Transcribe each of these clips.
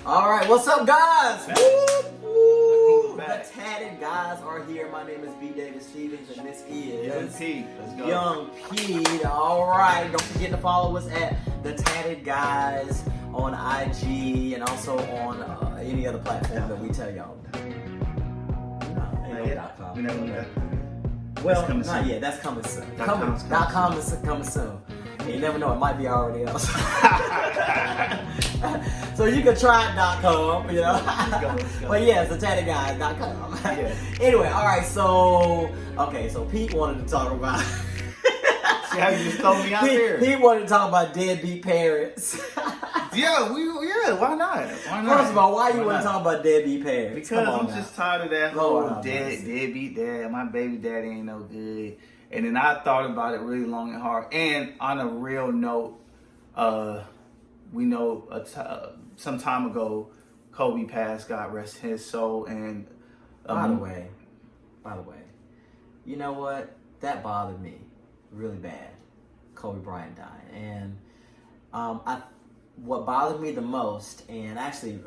All right, what's up, guys? Woo! The Tatted guys are here. My name is B. David Stevens, and this is YoungPete. Let's go. YoungPete. All right, don't forget to follow us at the Tatted guys on IG and also on any other platform that we tell y'all. Well, not yet. That's coming soon. .com is coming soon. You never know, it might be already else. So you can try .com, you know. Let's go. But yeah, it's thetatedguys.com. Yeah. Anyway, all right. So Pete wanted to talk about. See how you just told me out there? Pete wanted to talk about deadbeat parents. Yeah, why not? First of all, why you want to talk about deadbeat parents? Because I'm just tired of that whole Lord, deadbeat dad. My baby daddy ain't no good. And then I thought about it really long and hard. And on a real note, we know some time ago, Kobe passed. God rest his soul. And by the way, you know what? That bothered me really bad. Kobe Bryant died, and what bothered me the most, and I actually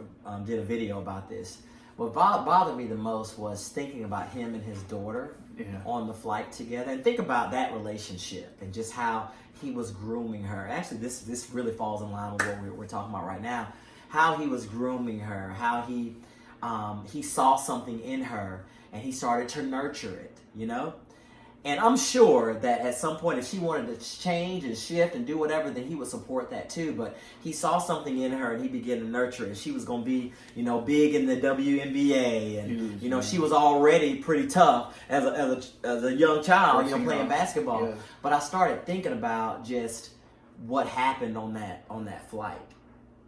did a video about this. What bothered me the most was thinking about him and his daughter on the flight together, and think about that relationship and just how he was grooming her. Actually, this really falls in line with what we're talking about right now. How he was grooming her, how he saw something in her and he started to nurture it, you know? And I'm sure that at some point, if she wanted to change and shift and do whatever, then he would support that too. But he saw something in her and he began to nurture it. She was going to be, big in the WNBA. And, she was already pretty tough as a young child, playing basketball. Yeah. But I started thinking about just what happened on that flight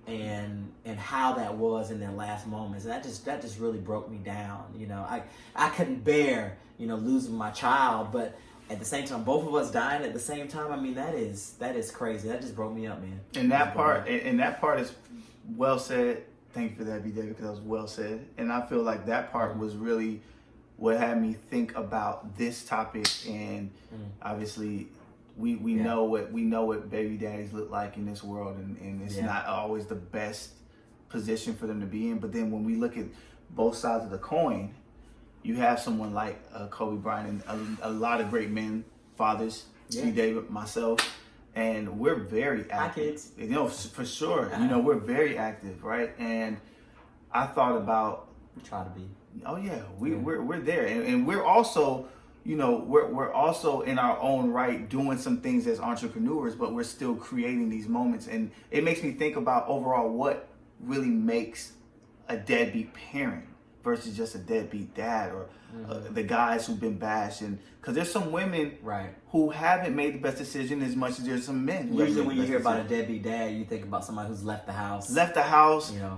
and how that was in their last moments. And that just really broke me down. I couldn't bear, losing my child, but at the same time, both of us dying at the same time. I mean, that is crazy. That just broke me up, man. And that part is well said. Thank you for that, B. David, because that was well said. And I feel like that part was really what had me think about this topic. And obviously, we know what baby daddies look like in this world, and it's not always the best position for them to be in. But then when we look at both sides of the coin, you have someone like Kobe Bryant and a lot of great men, fathers, B. David, myself, and we're very active. Hi, kids. For sure. We're very active, right? And I thought about. We try to be. Oh yeah, we're there, and we're also. We're also in our own right doing some things as entrepreneurs, but we're still creating these moments. And it makes me think about overall what really makes a deadbeat parent versus just a deadbeat dad or the guys who've been bashed. And because there's some women who haven't made the best decision as much as there's some men. Usually when you hear about a deadbeat dad, you think about somebody who's left the house,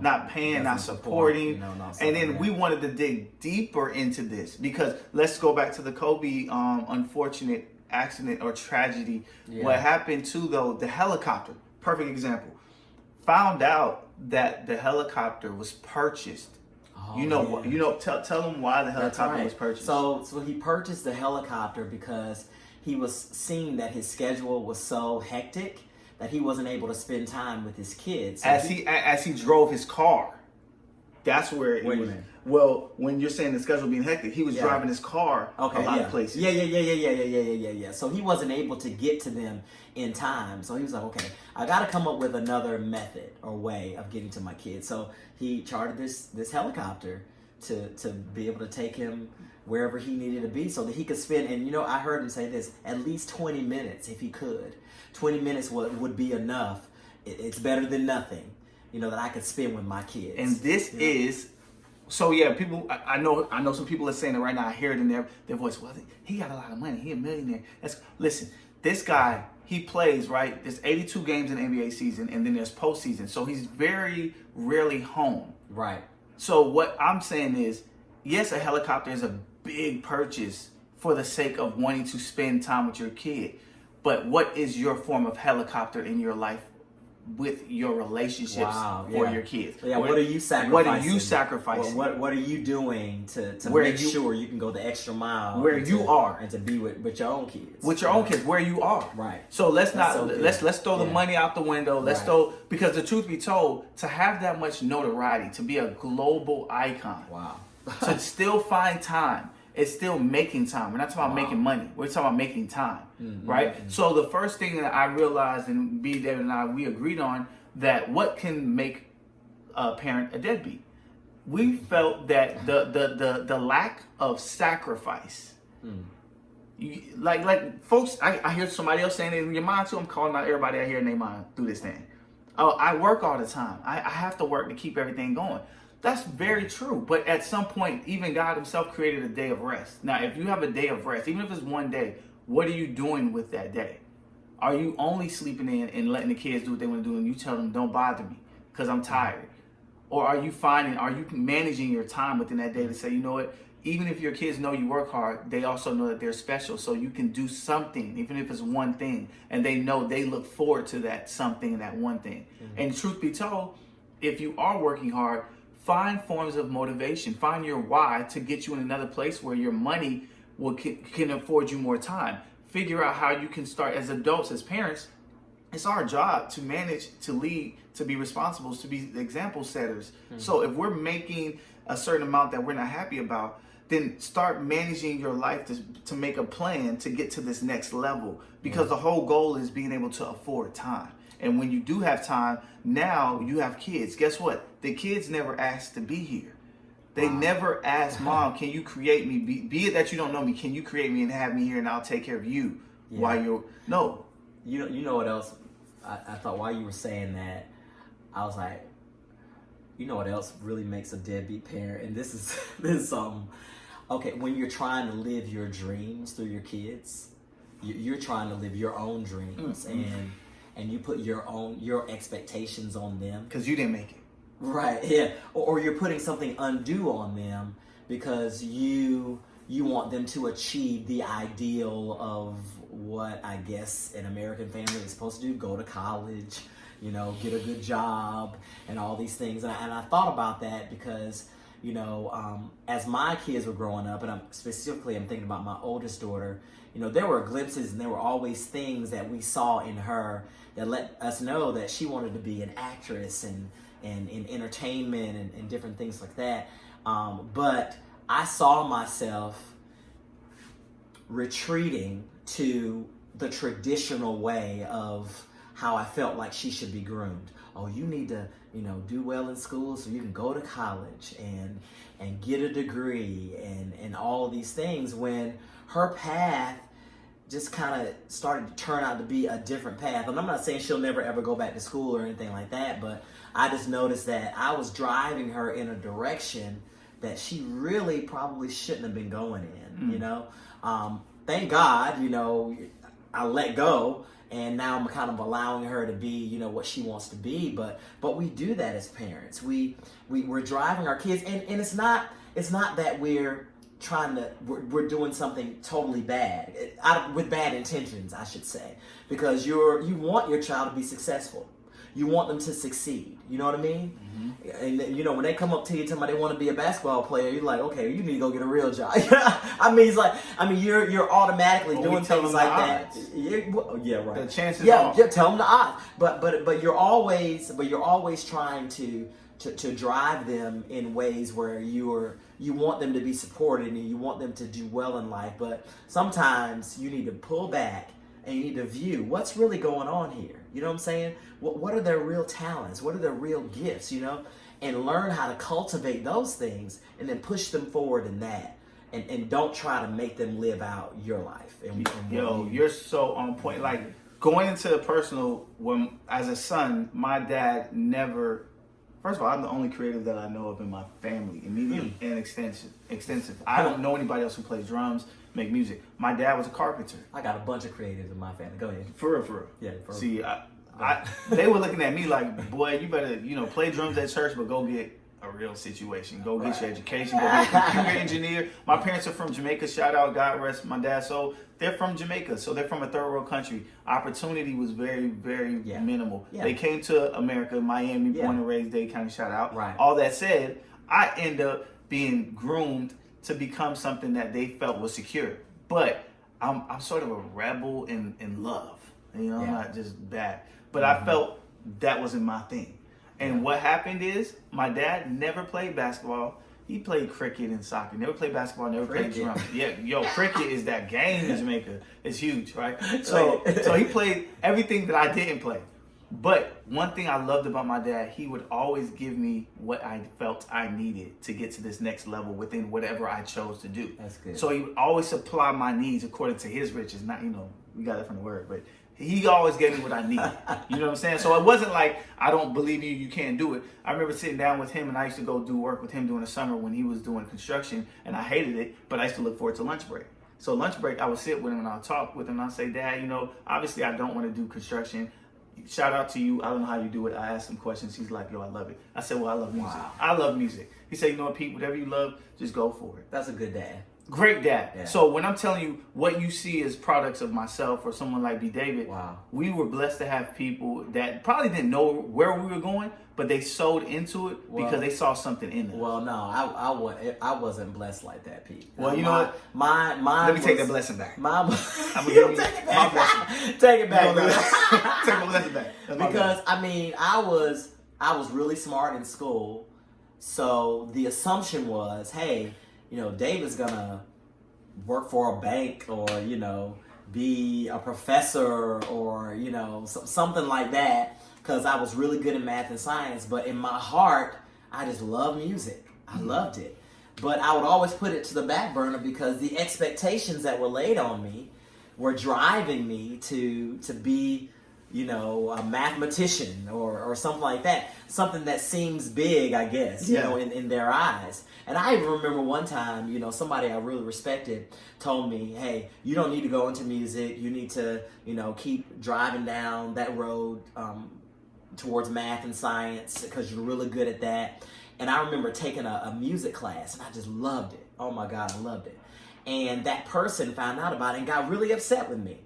not paying, not supporting. And then we wanted to dig deeper into this because let's go back to the Kobe unfortunate accident or tragedy. What happened to, though, the helicopter, perfect example, found out that the helicopter was purchased. Tell them why the helicopter was purchased. So he purchased the helicopter because he was seeing that his schedule was so hectic that he wasn't able to spend time with his kids. So as he drove his car, that's where it was. Well, when you're saying the schedule being hectic, he was driving his car a lot of places. Yeah. So he wasn't able to get to them in time. So he was like, okay, I got to come up with another method or way of getting to my kids. So he chartered this helicopter to be able to take him wherever he needed to be so that he could spend, and I heard him say this, at least 20 minutes if he could. 20 minutes would be enough. It's better than nothing, that I could spend with my kids. And this is... So people. I know some people are saying it right now. I hear it in their voice. Well, he got a lot of money. He a millionaire. Listen. This guy, he plays right. There's 82 games in the NBA season, and then there's postseason. So he's very rarely home. Right. So what I'm saying is, yes, a helicopter is a big purchase for the sake of wanting to spend time with your kid. But what is your form of helicopter in your life with your relationships for your kids. Yeah, what are you sacrificing? What are you sacrificing? What are you doing to make sure you can go the extra mile where you are and to be with your own kids? With your own kids, where you are. Right. So let's throw the money out the window. Let's throw, because the truth be told, to have that much notoriety, to be a global icon. Wow. To still find time. It's still making time. We're not talking about making money. We're talking about making time, right? Mm-hmm. So the first thing that I realized, and B. David and I, we agreed on, that what can make a parent a deadbeat? We felt that the lack of sacrifice. Like folks, I hear somebody else saying it in your mind too. I'm calling out everybody I hear in their mind through this thing. Oh, I work all the time. I have to work to keep everything going. That's very true. But at some point, even God himself created a day of rest. Now, if you have a day of rest, even if it's one day, what are you doing with that day? Are you only sleeping in and letting the kids do what they want to do and you tell them, don't bother me because I'm tired? Or are you managing your time within that day to say, you know what, even if your kids know you work hard, they also know that they're special. So you can do something, even if it's one thing, and they know they look forward to that something and that one thing. And truth be told, if you are working hard, find forms of motivation. Find your why to get you in another place where your money can afford you more time. Figure out how you can start as adults, as parents. It's our job to manage, to lead, to be responsible, to be example setters. So if we're making a certain amount that we're not happy about, then start managing your life to make a plan to get to this next level. Because the whole goal is being able to afford time. And when you do have time, now you have kids. Guess what? The kids never asked to be here. They never asked, Mom, can you create me? Be it that you don't know me, can you create me and have me here and I'll take care of you while you're... No. You know what else? I thought while you were saying that, I was like, you know what else really makes a deadbeat parent? And this is something. Okay, when you're trying to live your dreams through your kids, you're trying to live your own dreams and you put your expectations on them because you didn't make it, right? Yeah, or you're putting something undue on them because you want them to achieve the ideal of what I guess an American family is supposed to do: go to college, get a good job, and all these things. And I thought about that because as my kids were growing up, and I'm thinking about my oldest daughter. There were glimpses and there were always things that we saw in her that let us know that she wanted to be an actress and in entertainment and different things like that. But I saw myself retreating to the traditional way of how I felt like she should be groomed. Oh, you need to, do well in school so you can go to college and get a degree and all of these things, when her path just kind of started to turn out to be a different path. And I'm not saying she'll never ever go back to school or anything like that, but I just noticed that I was driving her in a direction that she really probably shouldn't have been going in, Thank God, I let go, and now I'm kind of allowing her to be, what she wants to be. But we do that as parents. We're driving our kids, and it's not that we're doing something totally bad, with bad intentions, I should say, because you want your child to be successful. You want them to succeed. You know what I mean? And when they come up to you telling me they want to be a basketball player, you're like, okay, you need to go get a real job. You're automatically doing things like that. Yeah, right. The chances are. Yeah, tell them the odds. But you're always trying to drive them in ways where you want them to be supported and you want them to do well in life. But sometimes you need to pull back and you need to view what's really going on here. You know what I'm saying? What are their real talents? What are their real gifts? And learn how to cultivate those things and then push them forward in that. And don't try to make them live out your life. You're so on point. Like, going into the personal, when as a son, my dad never... First of all, I'm the only creative that I know of in my family, immediate and extensive. I don't know anybody else who plays drums, make music. My dad was a carpenter. I got a bunch of creatives in my family. Go ahead. For real. Yeah, for real. See, they were looking at me like, boy, you better, play drums at church, but go get a real situation. Go get your education, go be a computer engineer. My parents are from Jamaica. Shout out, God rest my dad. So they're from Jamaica. So they're from a third world country. Opportunity was very, very minimal. Yeah. They came to America, Miami, born and raised, Dade County, shout out. Right. All that said, I end up being groomed to become something that they felt was secure. But I'm sort of a rebel in love. You know, I'm not just bad. But I felt that wasn't my thing. And what happened is my dad never played basketball. He played cricket and soccer. Never played basketball, never played drums. Yeah, cricket is that game in Jamaica. It's huge, right? So he played everything that I didn't play. But one thing I loved about my dad, he would always give me what I felt I needed to get to this next level within whatever I chose to do. That's good. So he would always supply my needs according to his riches. Not, we got that from the word, but he always gave me what I needed. You know what I'm saying? So it wasn't like, I don't believe you can't do it. I remember sitting down with him, and I used to go do work with him during the summer when he was doing construction, and I hated it, but I used to look forward to lunch break. So lunch break, I would sit with him and I would talk with him, and I'd say, Dad, obviously I don't want to do construction. Shout out to you. I don't know how you do it. I asked him questions. He's like, yo, I love it. I said, well, I love music. Wow. I love music. He said, you know what, Pete, whatever you love, just go for it. That's a good dad. Great dad. Yeah. So when I'm telling you what you see as products of myself or someone like B. David, we were blessed to have people that probably didn't know where we were going, but they sold into it because they saw something in it. Well, no, I wasn't blessed like that, Pete. Well, you know what? Mine Let me take that blessing back. I'm gonna give you take it back. My blessing. Take it back. Take my blessing back. Because I was really smart in school, so the assumption was, hey, David's gonna work for a bank or, be a professor or, something like that, because I was really good in math and science. But in my heart, I just love music. I loved it. But I would always put it to the back burner because the expectations that were laid on me were driving me to be, a mathematician or something like that. Something that seems big, I guess, in their eyes. And I even remember one time, somebody I really respected told me, hey, you don't need to go into music. You need to, keep driving down that road towards math and science because you're really good at that. And I remember taking a music class and I just loved it. Oh my God, I loved it. And that person found out about it and got really upset with me.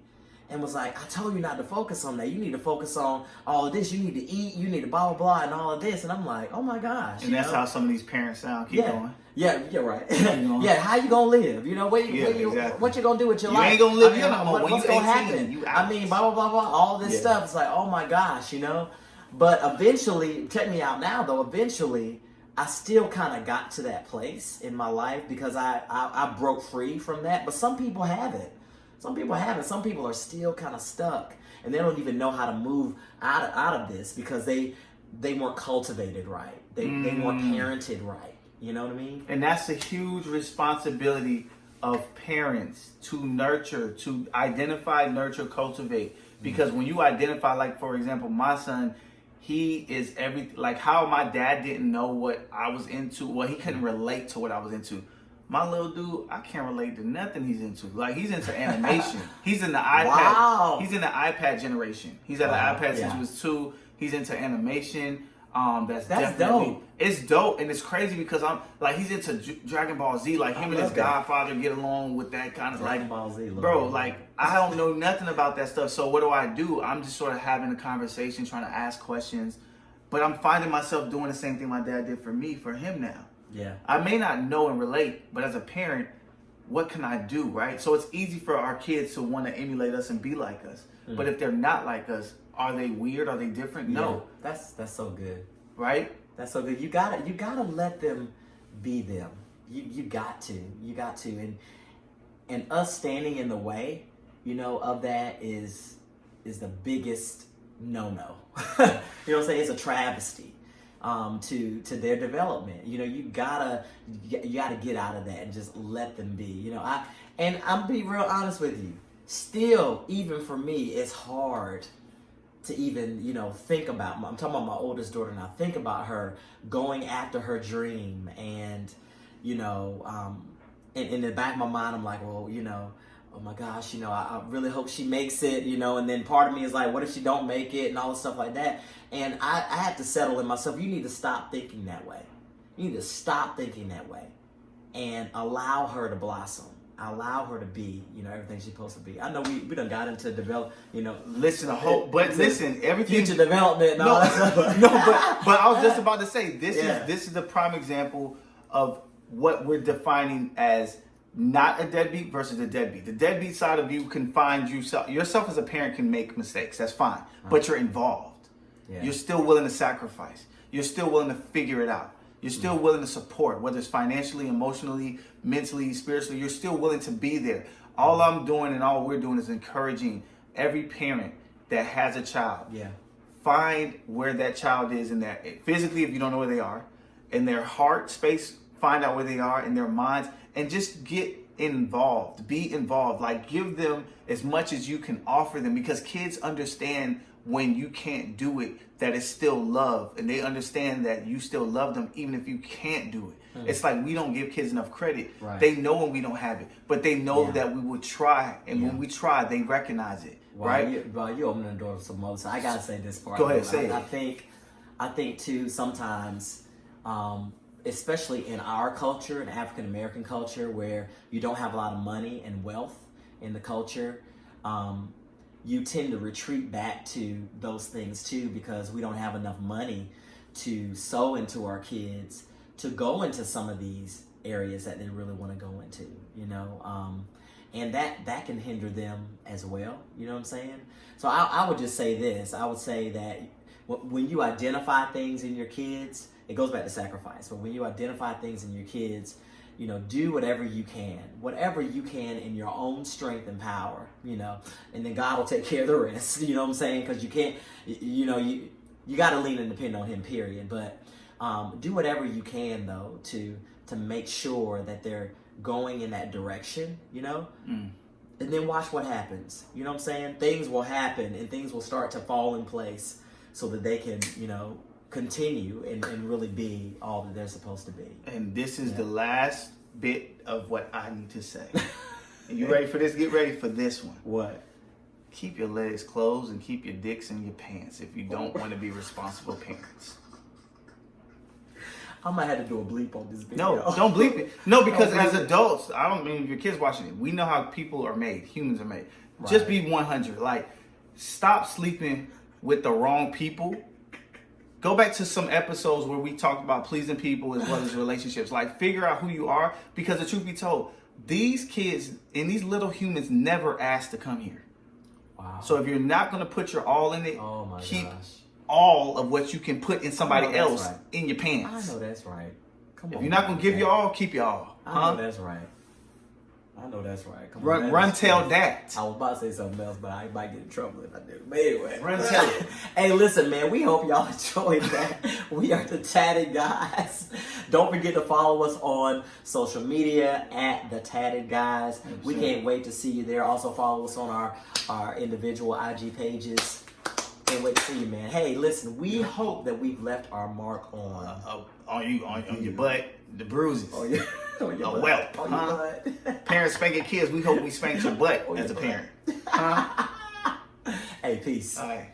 And was like, I told you not to focus on that. You need to focus on all of this. You need to eat. You need to blah, blah, blah, and all of this. And I'm like, oh my gosh. And that's how some of these parents sound. Keep going. Yeah, you're right. Yeah, how you going to live? Exactly. What you going to do with your life? You ain't going to live here no more. What's going to happen? Blah, blah, blah, blah. All this stuff. It's like, oh my gosh, But eventually, check me out now, though. Eventually, I still kind of got to that place in my life because I broke free from that. But some people haven't. Some people haven't. Some people are still kind of stuck, and they don't even know how to move out of this because they weren't cultivated right. They weren't parented right. You know what I mean? And that's a huge responsibility of parents to nurture, to identify, nurture, cultivate. Because when you identify, like for example, my son, he is like how my dad didn't know what I was into. Well, he couldn't relate to what I was into. My little dude, I can't relate to nothing he's into. Like, he's into animation. He's in the iPad. Wow. He's in the iPad generation. He's had an iPad since he was 2. He's into animation. That's definitely dope. It's dope, and it's crazy because he's into Dragon Ball Z. Like, him and his godfather get along with that kind of Dragon Ball Z. Bro, like, I don't know nothing about that stuff. So what do? I'm just sort of having a conversation, trying to ask questions, but I'm finding myself doing the same thing my dad did for me, for him now. Yeah. I may not know and relate, but as a parent, what can I do, right? So it's easy for our kids to want to emulate us and be like us. Mm. But if they're not like us, are they weird? Are they different? No. That's so good. Right? That's so good. You gotta let them be them. You got to. And us standing in the way, of that is the biggest no-no. You know what I'm saying? It's a travesty. To their development, you gotta get out of that and just let them be. And I'm be real honest with you. Still, even for me, it's hard to even think about. I'm talking about my oldest daughter now. Think about her going after her dream, and in the back of my mind, I'm like, well, oh my gosh, I really hope she makes it, and then part of me is like, what if she don't make it and all this stuff like that. And I have to settle in myself. You need to stop thinking that way. You need to stop thinking that way and allow her to blossom. Allow her to be, everything she's supposed to be. I know we done got into develop, Listen, everything future development and all that stuff. No, but I was just about to say this is the prime example of what we're defining as not a deadbeat versus a deadbeat. The deadbeat side of you can find yourself as a parent can make mistakes. That's fine, but you're involved. Yeah. You're still willing to sacrifice. You're still willing to figure it out. You're still willing to support, whether it's financially, emotionally, mentally, spiritually. You're still willing to be there. All I'm doing and all we're doing is encouraging every parent that has a child. Yeah. Find where that child is in their physically, if you don't know where they are, in their heart space. Find out where they are in their minds, and just get involved. Be involved. Like, give them as much as you can offer them, because kids understand when you can't do it, that it's still love, and they understand that you still love them even if you can't do it. It's like we don't give kids enough credit. Right. They know when we don't have it, but they know that we will try, and when we try, they recognize it. Right? You open the door for some more, so I gotta say this part. Go ahead, say it. I think too sometimes, especially in our culture, in African American culture, where you don't have a lot of money and wealth in the culture, you tend to retreat back to those things too, because we don't have enough money to sow into our kids to go into some of these areas that they really want to go into, and that can hinder them as well. You know what I'm saying? So I would just say this. I would say that when you identify things in your kids, it goes back to sacrifice. But when you identify things in your kids, do whatever you can in your own strength and power, and then God will take care of the rest. You know what I'm saying? Because you can't, you got to lean and depend on Him, period. But do whatever you can, though, to make sure that they're going in that direction, and then watch what happens. You know what I'm saying? Things will happen, and things will start to fall in place so that they can, continue and really be all that they're supposed to be. And this is the last bit of what I need to say. You ready for this? Get ready for this one. What? Keep your legs closed and keep your dicks in your pants if you don't want to be responsible parents. I might have to do a bleep on this video. No, don't bleep it. No, because as adults, I don't mean if your kids watching it, we know how people are made, humans are made. Right. Just be 100. Like, stop sleeping with the wrong people. Go back to some episodes where we talked about pleasing people as well as relationships. Like, figure out who you are, because the truth be told, these kids and these little humans never asked to come here. Wow. So if you're not going to put your all in it, keep all of what you can put in somebody else in your pants. I know that's right. Come on. If you're not going to give your all, keep your all. I know that's right. Come on, run tell that. I was about to say something else, but I might get in trouble if I do. But anyway, run tell it. Hey, listen, man, we hope y'all enjoyed that. We are the Tatted Guys. Don't forget to follow us on social media at the Tatted Guys. We can't wait to see you there. Also follow us on our individual IG pages. Can't wait to see you, man. Hey, listen, we hope that we've left our mark on your butt, the bruises. On your a whelp. Parents spanking kids, we hope we spanked your butt as a parent. Hey, peace. All right.